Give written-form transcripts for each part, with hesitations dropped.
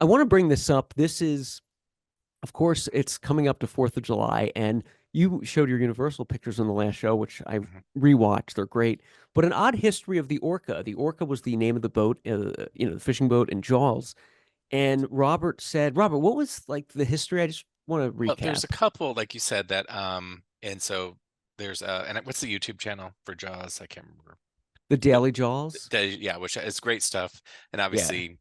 I want to bring this up. This is, of course, it's coming up to 4th of July, and you showed your Universal pictures on the last show, which I Mhm. rewatched. They're great. But an odd history of the Orca. The Orca was the name of the boat, the fishing boat in Jaws. And Robert said, Robert, what was like the history? I just want to Well, there's recap. a couple, like you said, that and so there's and what's the YouTube channel for Jaws? I can't remember. The But Daily Jaws. yeah, which is great stuff, and Yeah. obviously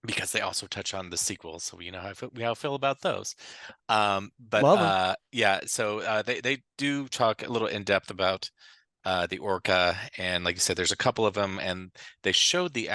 because they also touch on the sequels, so you know how I feel about those. But Love them. yeah, so they do talk a little in depth about the Orca, and like you said, there's a couple of them, and they showed the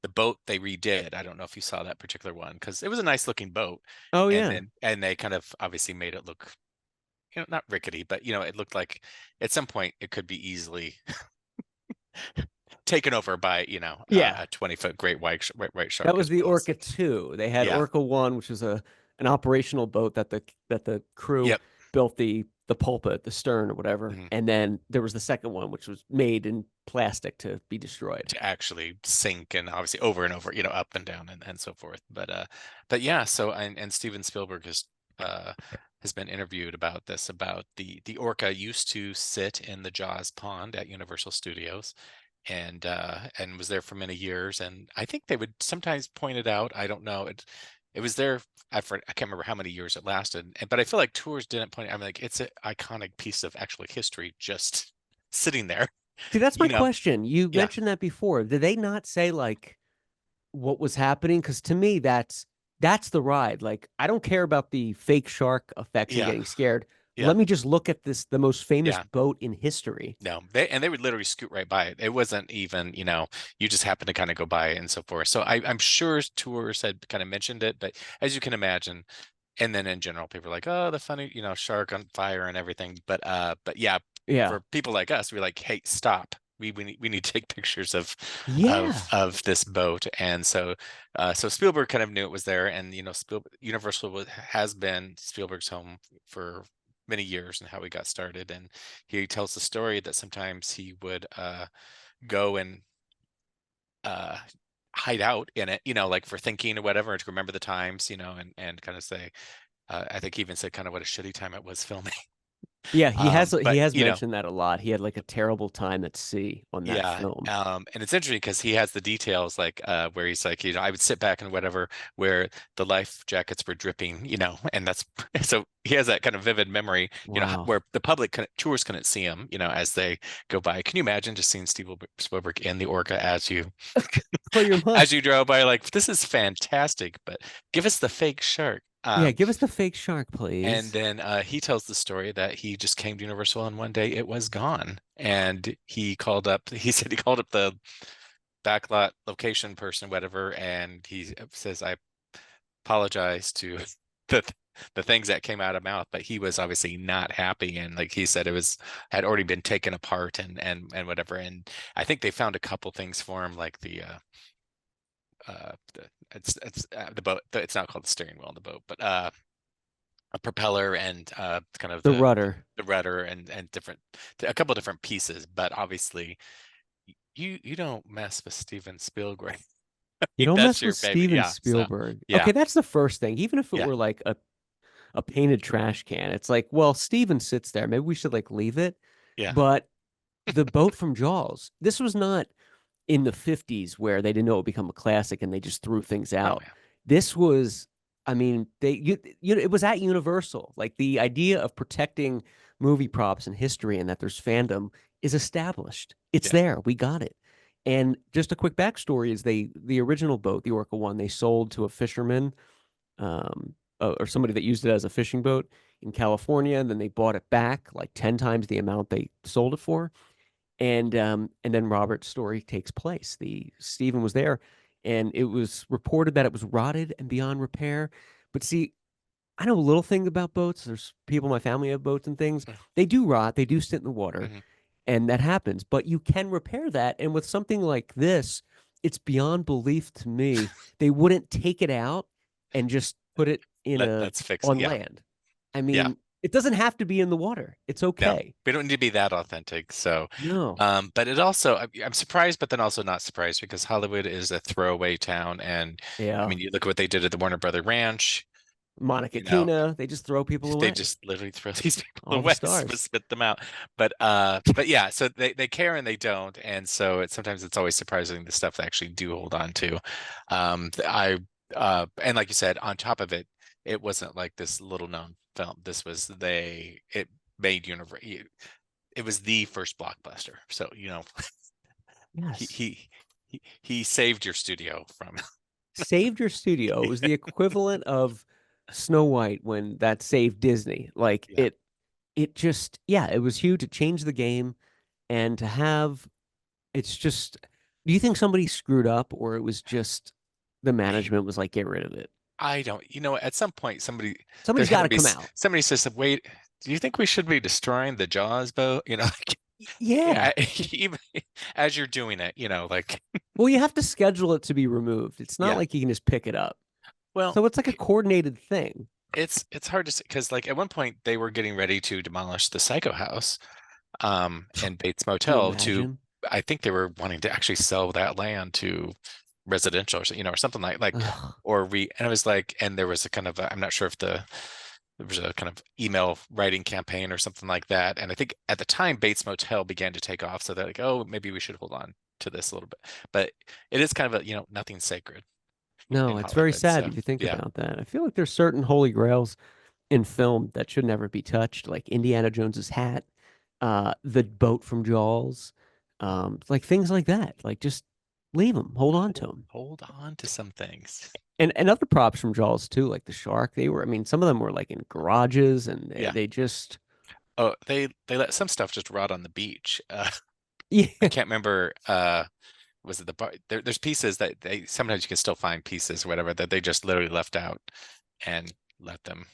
boat they redid. I don't know if you saw that particular one because it was a nice looking boat, Oh, and yeah. then they kind of obviously made it look, not rickety, but it looked like at some point it could be easily taken over by Yeah. a 20-foot great white That shark was as the well. So Orca 2. They had yeah, Orca 1, which was a an operational boat that the crew yep. built the pulpit, the stern or whatever. Mhm. And then there was the second one, which was made in plastic to be destroyed. To actually sink and obviously over and over, up and down and so forth. But yeah, so and Steven Spielberg has been interviewed about this, about the Orca used to sit in the Jaws pond at Universal Studios and was there for many years. And I think they would sometimes point it out. I don't know. It was there I can't remember how many years it lasted. But I feel like tours didn't point. I'm like, it's an iconic piece of actually history just sitting there. See, that's my You know, question. You yeah, mentioned that before. Did they not say like what was happening? Because to me, that's the ride. Like, I don't care about the fake shark effects and yeah, getting scared. yeah. Let me just look at this, the most famous Yeah, boat in history. no, they would literally scoot right by it. It wasn't even, you just happened to kind of go by it and so forth. So I'm sure tours had kind of mentioned it, but as you can imagine, and then in general, people are like, oh, the funny, shark on fire and everything. But yeah, Yeah. for people like us, we're like, hey, stop. We need to take pictures of Yeah. this boat. And so Spielberg kind of knew it was there, and Universal has been Spielberg's home for many years and how he got started. And he tells the story that sometimes he would go and uh, hide out in it, like for thinking or whatever, to remember the times, and kind of say, I think he even said kind of what a shitty time it was filming. Yeah, he But has mentioned that a lot. He had like a terrible time at sea on that yeah, film. and it's interesting because he has the details like where he's like, I would sit back and whatever, where the life jackets were dripping, and that's so he has that kind of vivid memory, Wow. where the public tours couldn't see him, as they go by. Can you imagine just seeing Steve Spielberg in the Orca Blow your mind. as you drove by, like, this is fantastic, but give us the fake shark. Yeah, give us the fake shark, And please. then he tells the story that he just came to Universal and one day it was gone. And he said he called up the backlot location person, whatever, and he says, I apologize to the the things that came out of mouth, but he was obviously not happy. And like he said, had already been taken apart and whatever. And I think they found a couple things for him, like it's the boat. It's not called the steering wheel on the boat, but a propeller and kind of The the rudder. the rudder and a couple different pieces. But obviously, you don't mess with Steven Spielberg. You don't That's mess with your baby. Steven Yeah. So Spielberg. yeah, Okay, that's the first thing. Even if it yeah, were like a painted trash can, it's like, well, Steven sits there. Maybe we should like leave it. yeah. But the boat from Jaws, this was not in the 50s where they didn't know it would become a classic and they just threw things Oh out. yeah, This was, I mean, it was at Universal. Like the idea of protecting movie props and history and that there's fandom is established. It's yeah, there. We got it. And just a quick backstory is the original boat, the Orca one, they sold to a fisherman, or somebody that used it as a fishing boat in California, and then they bought it back like 10 times the amount they sold it for. And then Robert's story takes place. The Stephen was there, and it was reported that it was rotted and beyond repair. But see, I know a little thing about boats. There's people in my family have boats and things. They do rot, they do sit in the water, mm-hmm. and that happens. But you can repair that. And with something like this, it's beyond belief to me. They wouldn't take it out and just put it in a Let's fix it. on Yeah, land. I yeah, mean, It doesn't have to be in the water. It's No, okay. we don't need to be that authentic. So, No. but it also, I'm surprised, but then also not surprised because Hollywood is a throwaway town. And I Yeah. mean, you look at what they did at the Warner Brother Ranch, Monica you know, Keena, they just throw people they away. just literally throw these people All the away, stars. spit them out. But yeah, so they care and they don't. And so sometimes it's always surprising the stuff they actually do hold on to. And like you said, on top of it, it wasn't like this little known film. It made universe. It was the first blockbuster. So, he Yes. he he saved your studio from. Saved your studio. It was the equivalent of Snow White when that saved Disney. Like Yeah. it just, yeah, it was huge. It changed the game. And to have, it's just, do you think somebody screwed up or it was just the I management was like, get rid of it? I don't, at some point there Somebody's had got to to be come out. somebody says, wait, do you think we should be destroying the Jaws boat? Like, Yeah. yeah, even as you're doing it, like, Well, you have to schedule it to be removed. It's not yeah. like you can just pick it up. Well, So it's like a coordinated thing. it's hard to say because like at one point they were getting ready to demolish the Psycho House, and Bates Can you Motel to, imagine? I think they were wanting to actually sell that land to residential or or something like, Ugh. and I was like, and there was a kind of I'm not sure if there was a kind of email writing campaign or something like that. And I think at the time Bates Motel began to take off. So they're like, oh, maybe we should hold on to this a little bit. But it is kind of a, nothing sacred in No, it's very Hollywood. sad So if you think yeah. about that. I feel like there's certain holy grails in film that should never be touched, like Indiana Jones's hat, the boat from Jaws, like things like that. Like just leave them, hold on to them. Hold on to some things. And other props from Jaws too, like the shark. They were, I mean, some of them were like in garages, and Yeah. they just, Oh, they let some stuff just rot on the beach. I yeah, can't remember. Was it there's pieces that they sometimes you can still find pieces or whatever that they just literally left out and let them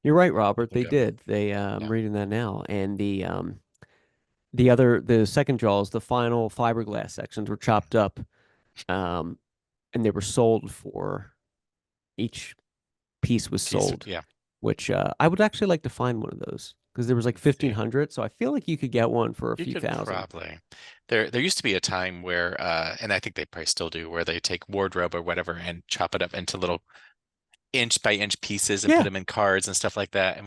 you're right, Robert. They go. did. I'm Yeah. reading that now, and the second Jaws, the final fiberglass sections were chopped up, um, and they were sold for each piece was Piece. sold, Yeah. which I would actually like to find one of those because there was like Let's see. 1,500. So I feel like you could get one for a You few could thousand. probably. There used to be a time where and I think they probably still do, where they take wardrobe or whatever and chop it up into little inch by inch pieces and put Yeah, them in cards and stuff like that.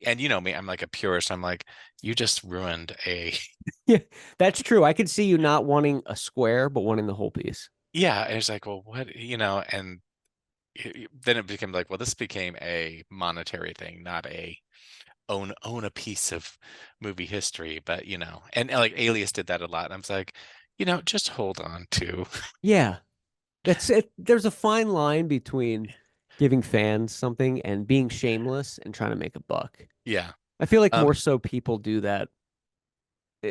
And you know me, I'm like a purist. I'm like, you just ruined a yeah, that's true. I could see you not wanting a square, but wanting the whole piece. yeah. And it's like, well, what, and then it became like, well, this became a monetary thing, not a own a piece of movie history. But and like Alias did that a lot. And I was like, just hold on to Yeah, that's it. There's a fine line between giving fans something and being shameless and trying to make a buck. yeah. I feel like Um, more so people do that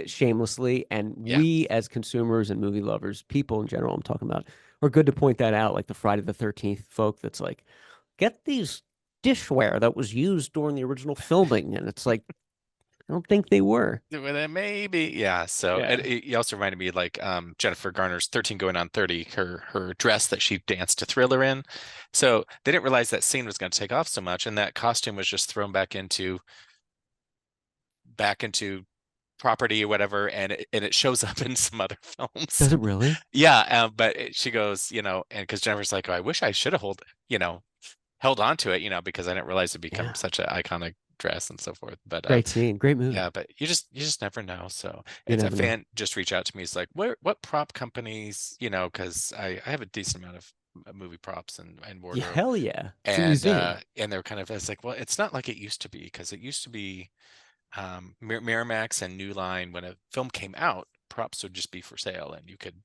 shamelessly, and yeah. we as consumers and movie lovers, people in general, I'm talking about, are good to point that out, like the Friday the 13th folk that's like, get these dishware that was used during the original filming, and it's like, I don't think they were. Well, then maybe, yeah. So Yeah. it also reminded me like Jennifer Garner's 13 going on 30, her dress that she danced to Thriller in. So they didn't realize that scene was going to take off so much, and that costume was just thrown back into property or whatever, and it shows up in some other films. Does it really? Yeah, but she goes, and because Jennifer's like, oh, I wish I should have held on to it, because I didn't realize it'd become Yeah. such an iconic dress and so forth. But Great scene, great movie. yeah, but you just never know. So You it's a never know. fan just reached out to me. He's like, what prop companies, because I have a decent amount of movie props and Yeah, wardrobe. hell yeah. It's a And museum. and they're kind of, it's like, well, it's not like it used to be, because it used to be Miramax and New Line, when a film came out, props would just be for sale and you could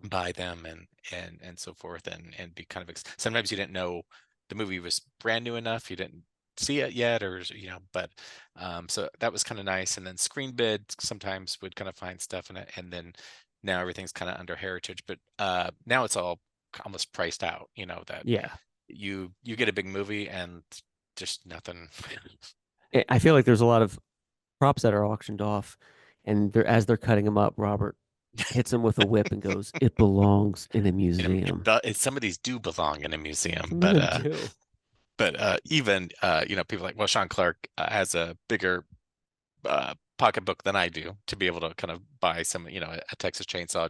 buy them and so forth, and be kind of sometimes you didn't know the movie was brand new enough, you didn't see it yet, or but so that was kind of nice. And then Screen Bid sometimes would kind of find stuff in it, and then now everything's kind of under Heritage, but now it's all almost priced out, that Yeah. you get a big movie and just nothing. I feel like there's a lot of props that are auctioned off, and as they're cutting them up, Robert hits them with a whip and goes, "It belongs in a And museum." some of these do belong in a museum, Some of but them do. but even people like, well, Sean Clark has a bigger pocketbook than I do to be able to kind of buy some, a Texas chainsaw,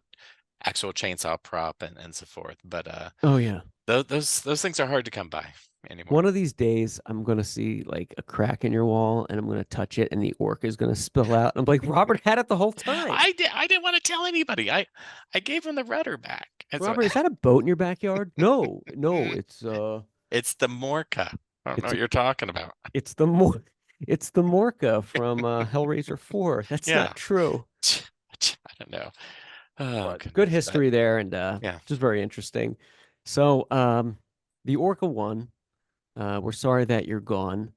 actual chainsaw prop and so forth. But Oh yeah. those things are hard to come by One anymore. of these days, I'm gonna see like a crack in your wall, and I'm gonna touch it, and the orc is gonna spill out. I'm like, Robert had it the whole time. I didn't want to tell anybody. I gave him the rudder back. And so Robert, is that a boat in your backyard? No, no, it's the Morca. I don't know it's what you're talking about. it's the Mor it's the Morca from Hellraiser 4. That's Yeah. not true. I don't know. Oh But good goodness. But history there, and yeah. just very interesting. So, the Orca won. We're sorry that you're gone.